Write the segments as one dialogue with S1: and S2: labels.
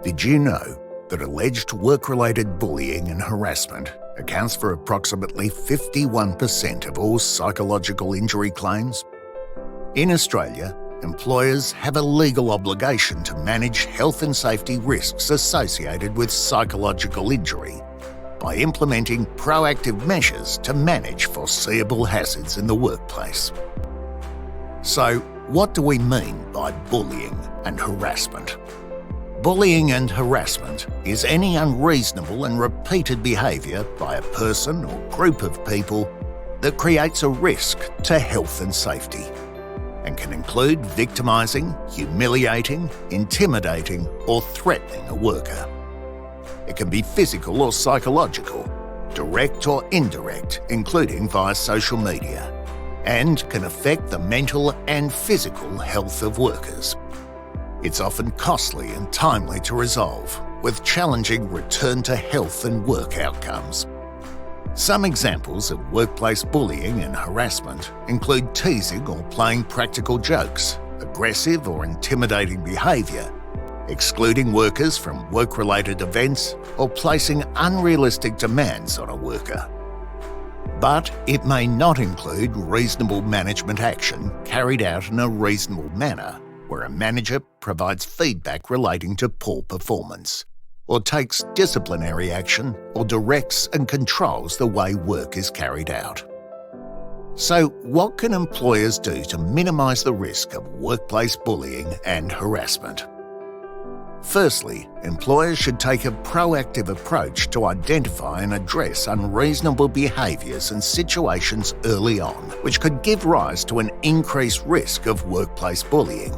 S1: Did you know that alleged work-related bullying and harassment accounts for approximately 51% of all psychological injury claims? In Australia, employers have a legal obligation to manage health and safety risks associated with psychological injury by implementing proactive measures to manage foreseeable hazards in the workplace. So, what do we mean by bullying and harassment? Bullying and harassment is any unreasonable and repeated behaviour by a person or group of people that creates a risk to health and safety, and can include victimising, humiliating, intimidating or threatening a worker. It can be physical or psychological, direct or indirect, including via social media, and can affect the mental and physical health of workers. It's often costly and timely to resolve, with challenging return to health and work outcomes. Some examples of workplace bullying and harassment include teasing or playing practical jokes, aggressive or intimidating behaviour, excluding workers from work-related events, or placing unrealistic demands on a worker. But it may not include reasonable management action carried out in a reasonable manner, where a manager provides feedback relating to poor performance, or takes disciplinary action, or directs and controls the way work is carried out. So, what can employers do to minimise the risk of workplace bullying and harassment? Firstly, employers should take a proactive approach to identify and address unreasonable behaviours and situations early on, which could give rise to an increased risk of workplace bullying.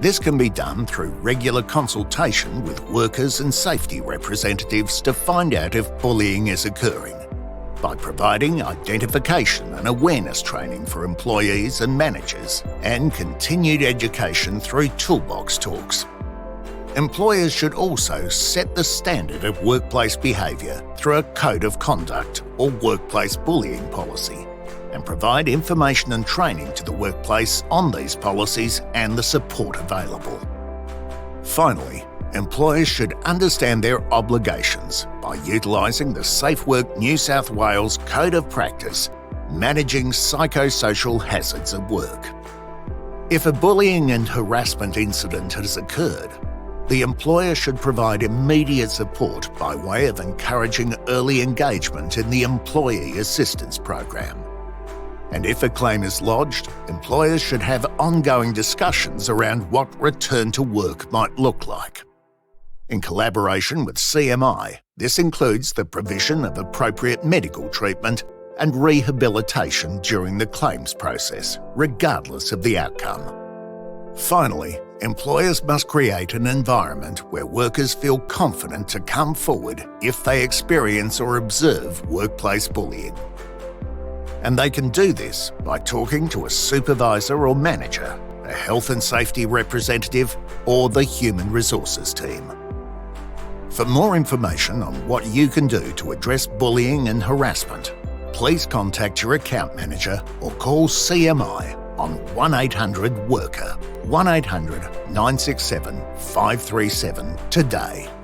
S1: This can be done through regular consultation with workers and safety representatives to find out if bullying is occurring, by providing identification and awareness training for employees and managers, and continued education through toolbox talks. Employers should also set the standard of workplace behaviour through a code of conduct or workplace bullying policy, and provide information and training to the workplace on these policies and the support available. Finally, employers should understand their obligations by utilising the Safe Work New South Wales Code of Practice, managing psychosocial hazards at work. If a bullying and harassment incident has occurred, the employer should provide immediate support by way of encouraging early engagement in the Employee Assistance Program. And if a claim is lodged, employers should have ongoing discussions around what return to work might look like. In collaboration with CMI, this includes the provision of appropriate medical treatment and rehabilitation during the claims process, regardless of the outcome. Finally, employers must create an environment where workers feel confident to come forward if they experience or observe workplace bullying. And they can do this by talking to a supervisor or manager, a health and safety representative, or the human resources team. For more information on what you can do to address bullying and harassment, please contact your account manager or call CMI on 1800-WORKER, 1800 967 537 today.